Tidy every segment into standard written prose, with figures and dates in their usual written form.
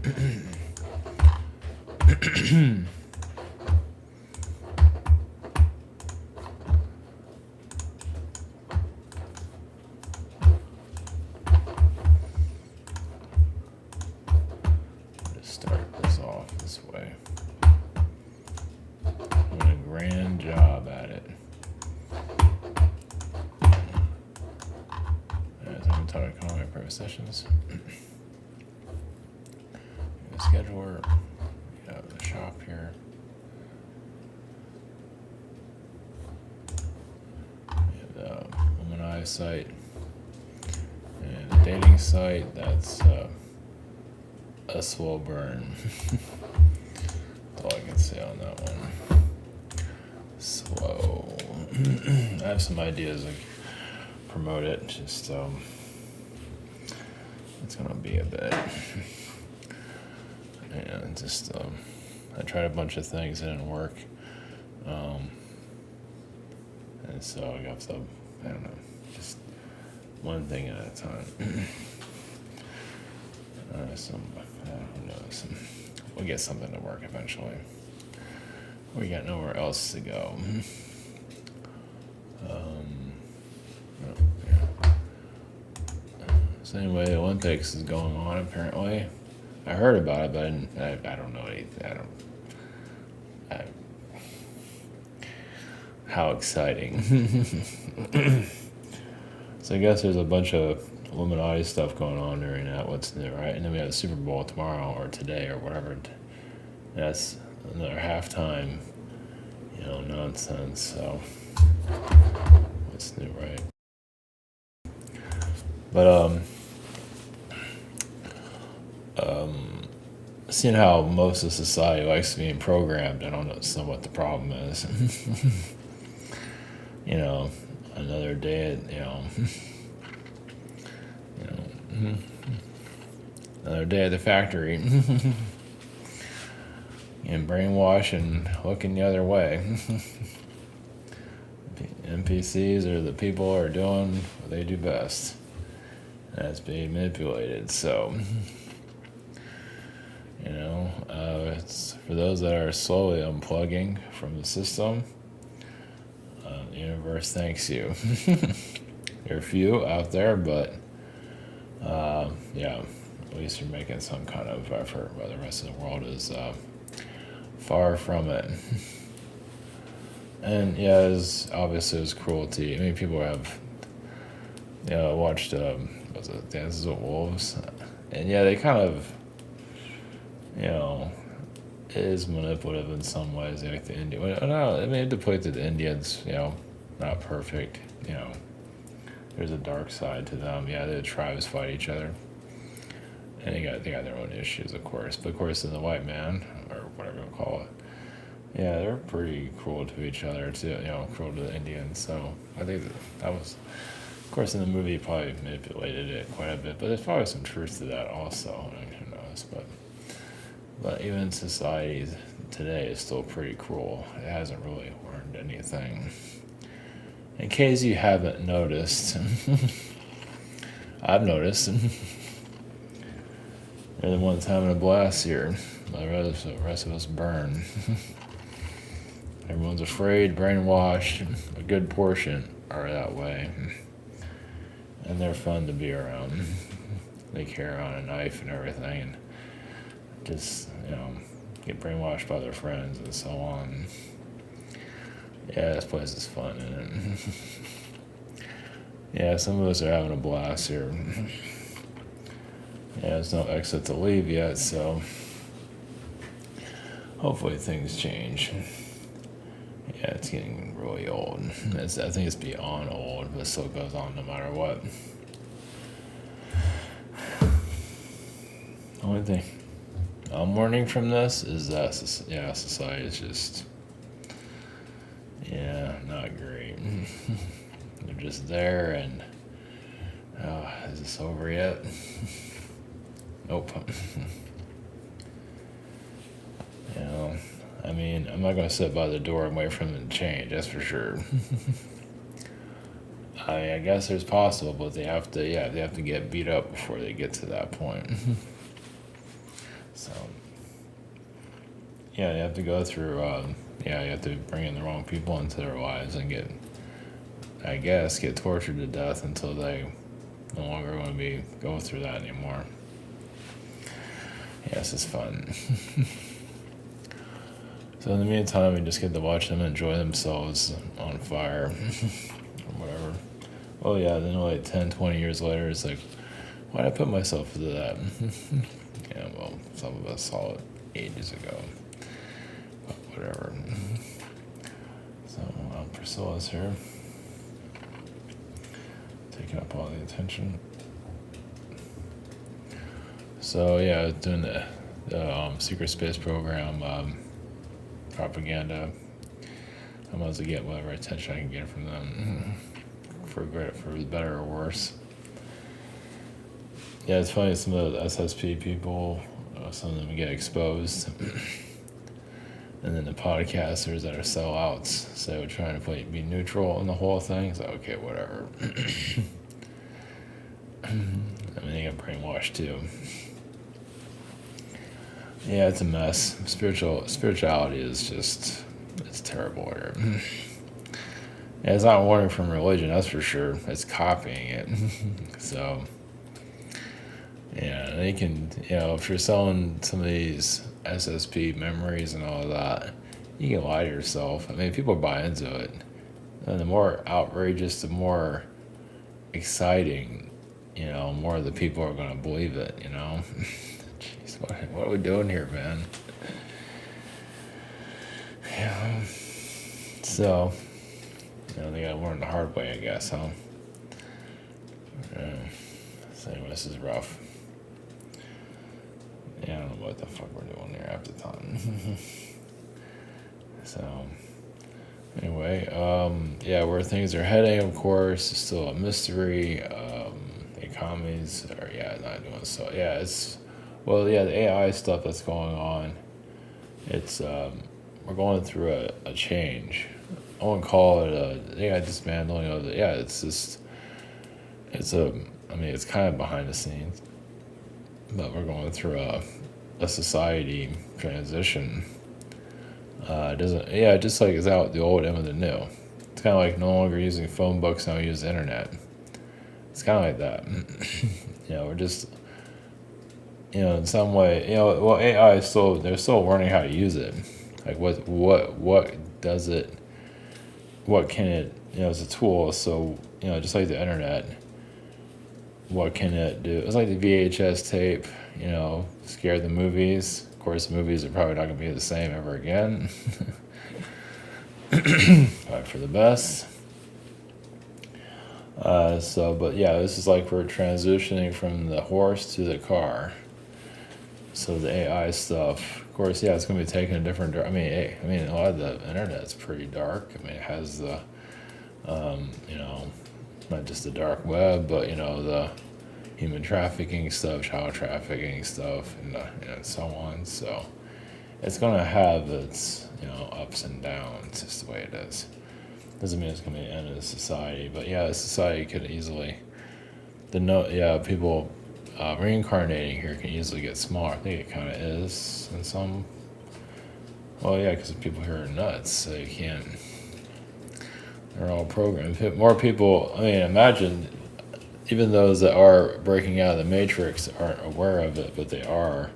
Start this off this way. Doing a grand job at it. I'm talking comic private sessions. Scheduler. We have the shop here. We have the Illumi site. And the dating site, that's a slow burn. That's all I can say on that one. Slow. I have some ideas to promote it, just it's gonna be a bit. And just I tried a bunch of things, it didn't work. And so I got some, I don't know, just one thing at a time. Who knows? We'll get something to work eventually. We got nowhere else to go. Yeah. So anyway, the Olympics is going on apparently. I heard about it, but I don't know anything. How exciting. So I guess there's a bunch of Illuminati stuff going on during that. What's new, right? And then we have the Super Bowl tomorrow or today or whatever. That's another halftime, nonsense. So what's new, right? But seeing how most of society likes being programmed, I don't know what the problem is. Another day, another day at the factory. And brainwash and looking the other way. NPCs are the people who are doing what they do best. That's being manipulated, so... it's for those that are slowly unplugging from the system. The universe thanks you. There are few out there, but at least you're making some kind of effort. While the rest of the world is far from it. And obviously it was cruelty. I mean, people have watched was it Dances with Wolves, and they kind of. It is manipulative in some ways, like the Indian. It depicted the Indians, not perfect. There's a dark side to them. The tribes fight each other, and they got their own issues, of course. But of course, in the white man or whatever you call it, they're pretty cruel to each other too. Cruel to the Indians. So I think that was, of course, in the movie, probably manipulated it quite a bit. But there's probably some truth to that also. Who knows? But even society today is still pretty cruel. It hasn't really learned anything. In case you haven't noticed, I've noticed. They're the ones having a blast here. The rest of us burn. Everyone's afraid, brainwashed. A good portion are that way. And they're fun to be around. They carry around a knife and everything. And just, get brainwashed by their friends and so on. This place is fun, isn't it? Some of us are having a blast here. There's no exit to leave yet, so hopefully things change. It's getting really old. I think it's beyond old, but it still goes on no matter what. Only thing I'm learning from this is that society is just not great. They're just there, and is this over yet? Nope. I'm not gonna sit by the door and wait for them to change, that's for sure. I guess there's possible, but they have to get beat up before they get to that point. So, yeah, you have to go through, you have to bring in the wrong people into their lives and get tortured to death until they no longer want to be going through that anymore. Yes, it's fun. So in the meantime, we just get to watch them enjoy themselves on fire or whatever. Oh yeah, then like 10, 20 years later, it's like, why'd I put myself through that? Yeah, well, some of us saw it ages ago. But whatever. So Priscilla's here, taking up all the attention. So yeah, doing the secret space program propaganda. I might as well get whatever attention I can get from them, for better or worse. Yeah, it's funny. Some of the SSP people, some of them get exposed, and then the podcasters that are sellouts, so we're trying to be neutral in the whole thing. So okay, whatever. I mean, they get brainwashed too. Yeah, it's a mess. Spirituality is just, it's terrible here. Yeah, it's not learning from religion, that's for sure. It's copying it. So, yeah, they can, if you're selling some of these SSP memories and all of that, you can lie to yourself. I mean, people buy into it. And the more outrageous, the more exciting, more of the people are going to believe it, Jeez, what are we doing here, man? Yeah. So, they gotta learn the hard way, I guess, huh? So anyway, this is rough. Yeah, I don't know what the fuck we're doing here half the time. So, anyway, where things are heading, of course, is still a mystery. The economies are, not doing so. Yeah, the AI stuff that's going on, it's, we're going through a change. I wouldn't call it a AI dismantling of it. Yeah, it's just, it's kind of behind the scenes, but we're going through a society transition. Just like it's out the old in with the new. It's kind of like no longer using phone books, now we use the internet. It's kind of like that. We're just, in some way, AI is they're still learning how to use it. Like what does it, what can it, it's a tool. So, just like the internet, what can it do? It's like the VHS tape, scared the movies. Of course, the movies are probably not going to be the same ever again. Probably for the best. This is like we're transitioning from the horse to the car. So the AI stuff, of course, it's going to be taking a different. A lot of the internet's pretty dark. I mean, it has the, not just the dark web, but the human trafficking stuff, child trafficking stuff, and so on. So it's going to have its ups and downs. Just the way it is. Doesn't mean it's going to be the end of the society, but society could easily. People. Reincarnating here can easily get smaller. I think it kind of is in some. Well, yeah, because people here are nuts. So you can't. They're all programmed. More people. Imagine, even those that are breaking out of the matrix aren't aware of it, but they are.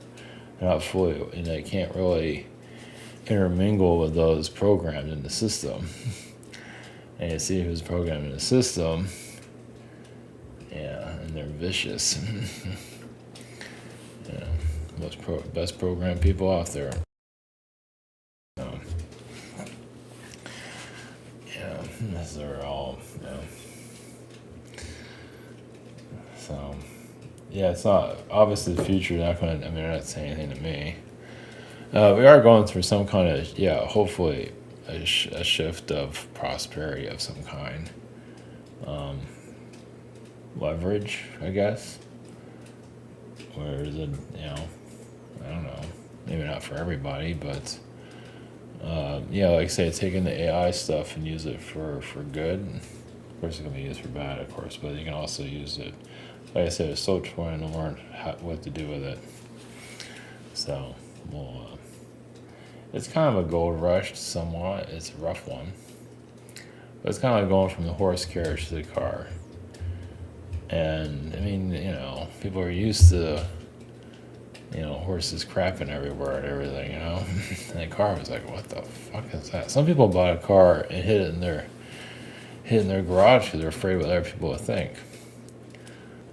They're not fully, and they can't really intermingle with those programmed in the system. And you see who's programmed in the system. Yeah, and they're vicious. Best programmed people out there. These are all. So, it's not obviously the future. Not going. They're not saying anything to me. We are going through some kind of hopefully a shift of prosperity of some kind. Leverage, I guess. Where is it, I don't know, maybe not for everybody, but like I say, taking the AI stuff and use it for good. Of course, it can be used for bad, of course, but you can also use it. Like I said, it's so trying to learn what to do with it. So, we'll, it's kind of a gold rush somewhat. It's a rough one. But it's kind of like going from the horse carriage to the car. And, I mean, people are used to, horses crapping everywhere and everything, And the car was like, what the fuck is that? Some people bought a car and hid it in their garage because they're afraid what other people will think.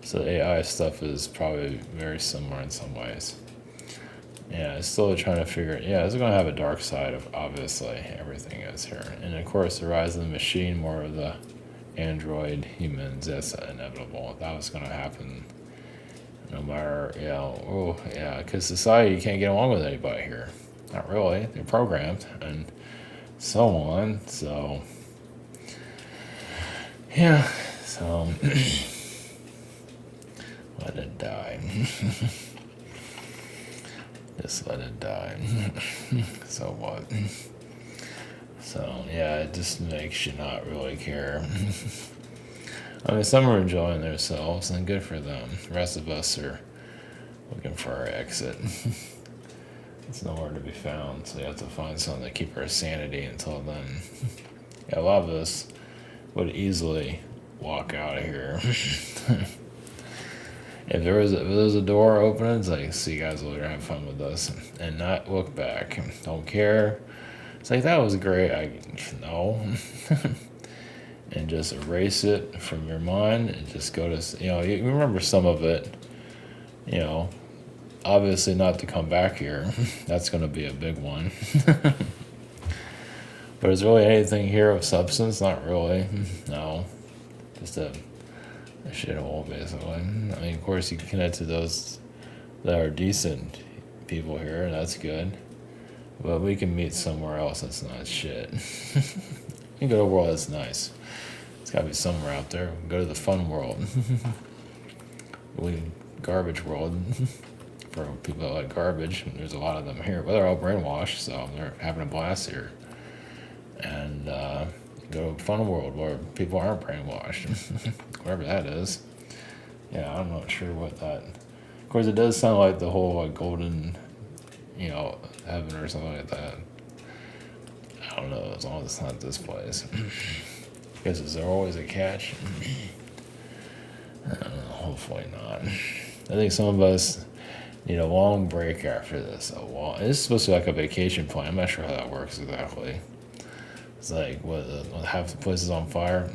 So the AI stuff is probably very similar in some ways. Yeah, it's still trying to figure it. Yeah, it's going to have a dark side of, obviously, everything is here. And of course, the rise of the machine, more of the android humans, that's inevitable. That was going to happen no matter, because society can't get along with anybody here. Not really. They're programmed and so on. So, yeah. So, let it die. Just let it die. So what? So, yeah, it just makes you not really care. I mean, some are enjoying themselves, and good for them. The rest of us are looking for our exit. It's nowhere to be found, so you have to find something to keep our sanity until then. Yeah, a lot of us would easily walk out of here. If there was a door open, it's like, see you guys later, have fun with us, and not look back. Don't care. It's like, that was great. No. And just erase it from your mind and just go to, you remember some of it, obviously not to come back here. That's going to be a big one. But is really anything here of substance? Not really. No. Just a shithole, basically. I mean, of course, you can connect to those that are decent people here, and that's good. But we can meet somewhere else that's not shit. You go to a world that's nice. It's got to be somewhere out there. Go to the fun world. Garbage world. For people that like garbage, there's a lot of them here. But they're all brainwashed, so they're having a blast here. And go to a fun world where people aren't brainwashed. Whatever that is. Yeah, I'm not sure what that... Of course, it does sound like the whole golden, heaven or something like that. I don't know, as long as it's not this place. Because is there always a catch? I don't know, hopefully not. I think some of us need a long break after this. It's supposed to be like a vacation plan. I'm not sure how that works exactly. It's like, half the place is on fire?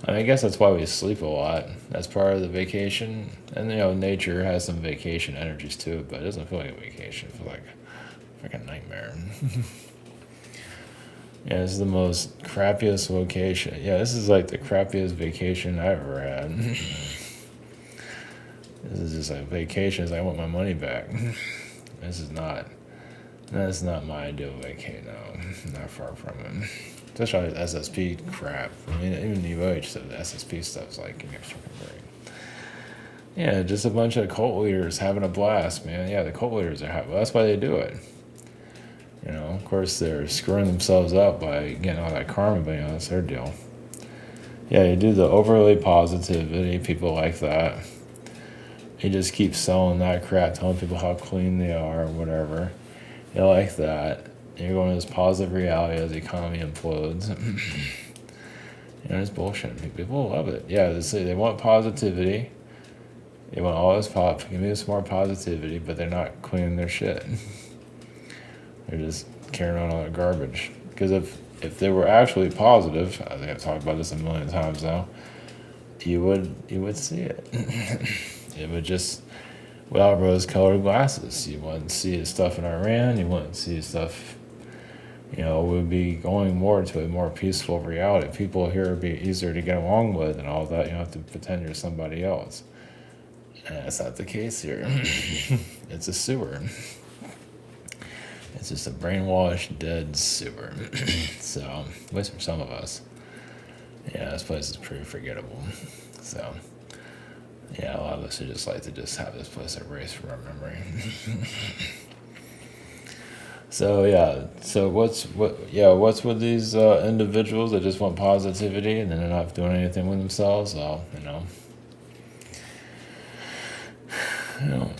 I mean, I guess that's why we sleep a lot. That's part of the vacation. And, nature has some vacation energies to it, but it doesn't feel like a vacation. It feels like a freaking nightmare. Yeah, this is the most crappiest vacation. Yeah, this is like the crappiest vacation I ever had. This is just like vacations. I want my money back. That's not my ideal vacation. No, not far from it. Especially SSP crap. I mean, even New Age stuff, the SSP stuff's like, give me a freaking break. Yeah, just a bunch of cult leaders having a blast, man. Yeah, the cult leaders are happy. Well, that's why they do it. Of course, they're screwing themselves up by getting all that karma, but that's their deal. Yeah, you do the overly positivity, people like that. You just keep selling that crap, telling people how clean they are or whatever. You like that. You're going to this positive reality as the economy implodes. It's bullshit. People love it. Yeah, they want positivity. They want all this give me some more positivity, but they're not cleaning their shit. They're just carrying on all that garbage. Because if they were actually positive, I think I've talked about this a million times now, you would see it. It would just, without rose-colored glasses. You wouldn't see the stuff in Iran. You wouldn't see stuff, would be going more to a more peaceful reality. People here would be easier to get along with and all that. You don't have to pretend you're somebody else. And that's not the case here. It's a sewer. It's just a brainwashed, dead sewer. So, at least for some of us. Yeah, this place is pretty forgettable. So, yeah, a lot of us would just like to just have this place erased from our memory. So, yeah. So, what's with these individuals that just want positivity and then they're not doing anything with themselves? Well, You know,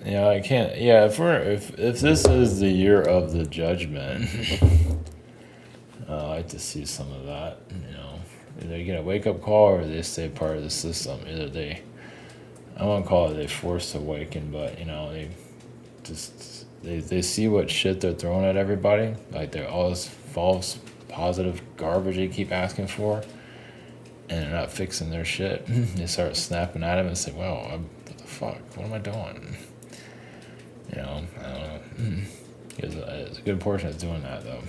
yeah, I can't. Yeah, if this is the year of the judgment, I like to see some of that. You know, either they get a wake up call or they stay part of the system. Either I won't call it they forced awaken, but you know, they see what shit they're throwing at everybody, like they're all this false positive garbage they keep asking for, and they're not fixing their shit. They start snapping at him and say, "Well, what the fuck? What am I doing?" You know, I don't know. It's a good portion of doing that though,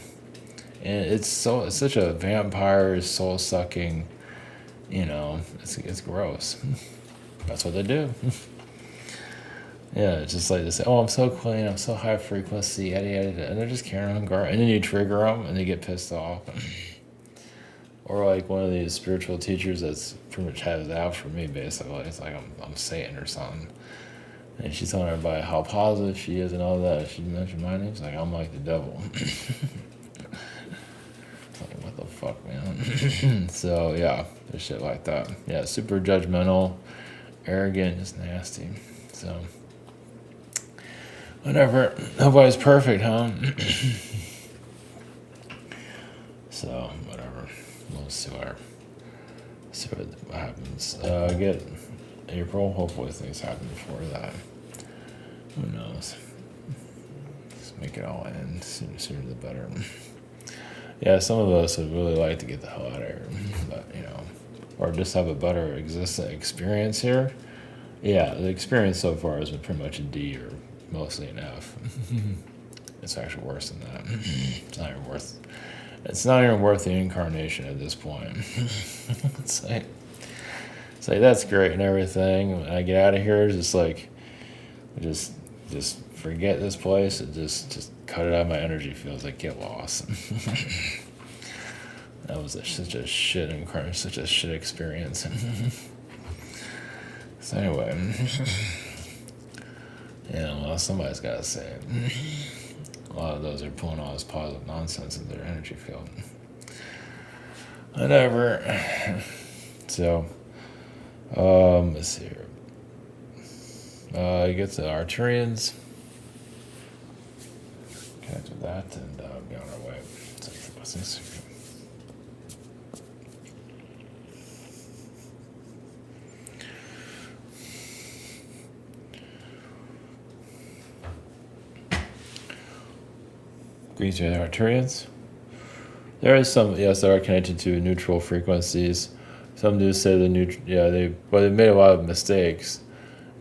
and it's such a vampire, soul sucking. You know, it's gross. That's what they do. Yeah, it's just like they say, "Oh, I'm so clean, I'm so high frequency, yada yada," yada. And they're just carrying on garbage, and then you trigger them, and they get pissed off. Or like one of these spiritual teachers that's pretty much has it out for me, basically. It's like I'm Satan or something. And she's telling everybody how positive she is and all that. She mentioned my name. She's like, I'm like the devil. It's like, what the fuck, man? So, yeah, there's shit like that. Yeah, super judgmental, arrogant, just nasty. So, whatever. Nobody's perfect, huh? So, whatever. We'll see what happens. Get April. Hopefully things happen before that. Who knows? Just make it all end. Sooner the better. Yeah, some of us would really like to get the hell out of here. But, you know, or just have a better experience here. Yeah, the experience so far has been pretty much a D or mostly an F. It's actually worse than that. It's not even worth the incarnation at this point. It's like that's great and everything. When I get out of here, it's just like just forget this place. It just cut it out of my energy fields. Like get lost. That was such a shit incarnation, such a shit experience. So anyway, yeah, well, somebody's got to say it. A lot of those are pulling all this positive nonsense in their energy field. Whatever. So, let's see here. You get the Arcturians. Connect with that and be on our way. So, what's this? Greetings to the Arcturians. There is some, yes, that are connected to neutral frequencies. Some do say they made a lot of mistakes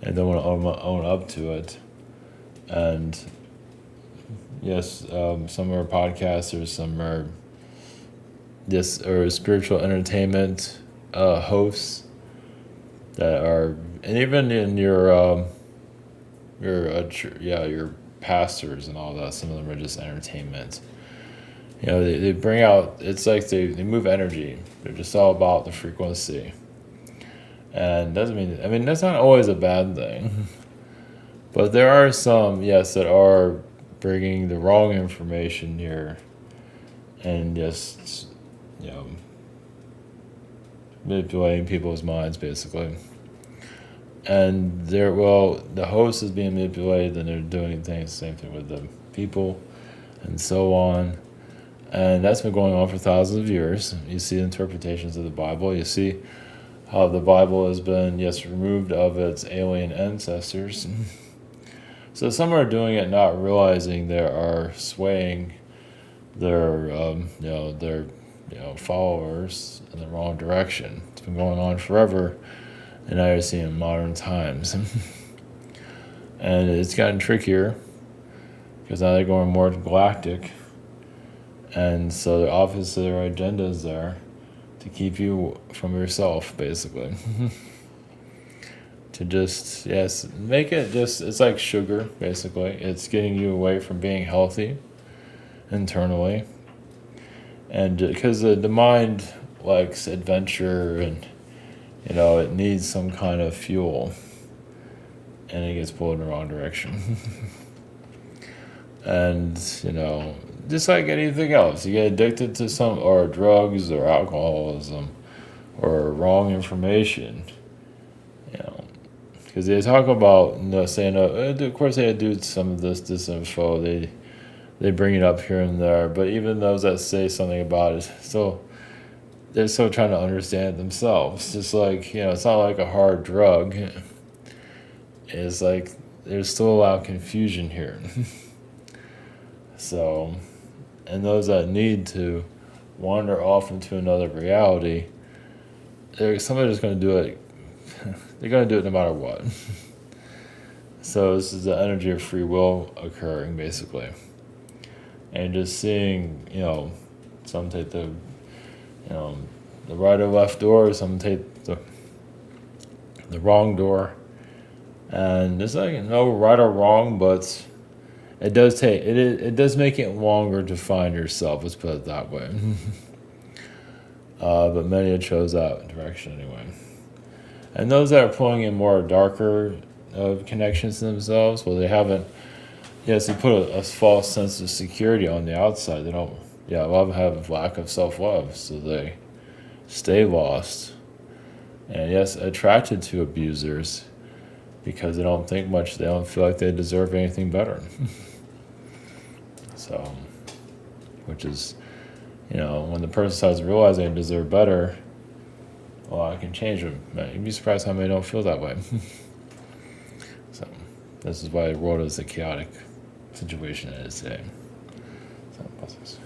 and don't want to own up to it. And yes, some are podcasters, some are spiritual entertainment hosts that are, and even in your pastors and all that. Some of them are just entertainment. You know, they bring out, it's like they move energy. They're just all about the frequency. And that's not always a bad thing. But there are some, yes, that are bringing the wrong information here and just, you know, manipulating people's minds, basically. And the host is being manipulated, and they're doing things, same thing with the people, and so on. And that's been going on for thousands of years. You see interpretations of the Bible. You see how the Bible has been, removed of its alien ancestors. So some are doing it not realizing they are swaying their followers in the wrong direction. It's been going on forever. And now you're seeing modern times. And it's gotten trickier because now they're going more galactic. And so they're obviously their agendas there to keep you from yourself, basically. To just, make it it's like sugar, basically. It's getting you away from being healthy internally. And because the mind likes adventure and, you know, it needs some kind of fuel, and it gets pulled in the wrong direction. And, you know, just like anything else, you get addicted to or drugs or alcoholism or wrong information, you know, Because they talk about, saying, of course they do some of this disinfo. They bring it up here and there, but even those that say something about it, still they're still trying to understand it themselves. Just like, it's not like a hard drug. It's like there's still a lot of confusion here. So, and those that need to wander off into another reality, somebody's going to do it. They're going to do it no matter what. So this is the energy of free will occurring, basically. And just seeing, some take the right or left door, some take the wrong door. And there's like no right or wrong, but it does make it longer to find yourself, let's put it that way. But many have chose that direction anyway. And those that are pulling in more darker connections to themselves, well, they haven't. Yes, they put a false sense of security on the outside. They don't. Yeah, a lot of them have lack of self-love, so they stay lost. And yes, attracted to abusers because they don't think much. They don't feel like they deserve anything better. So, which is, when the person starts realizing they deserve better, well, I can change them. You'd be surprised how many don't feel that way. So, this is why the world is a chaotic situation it is today. So,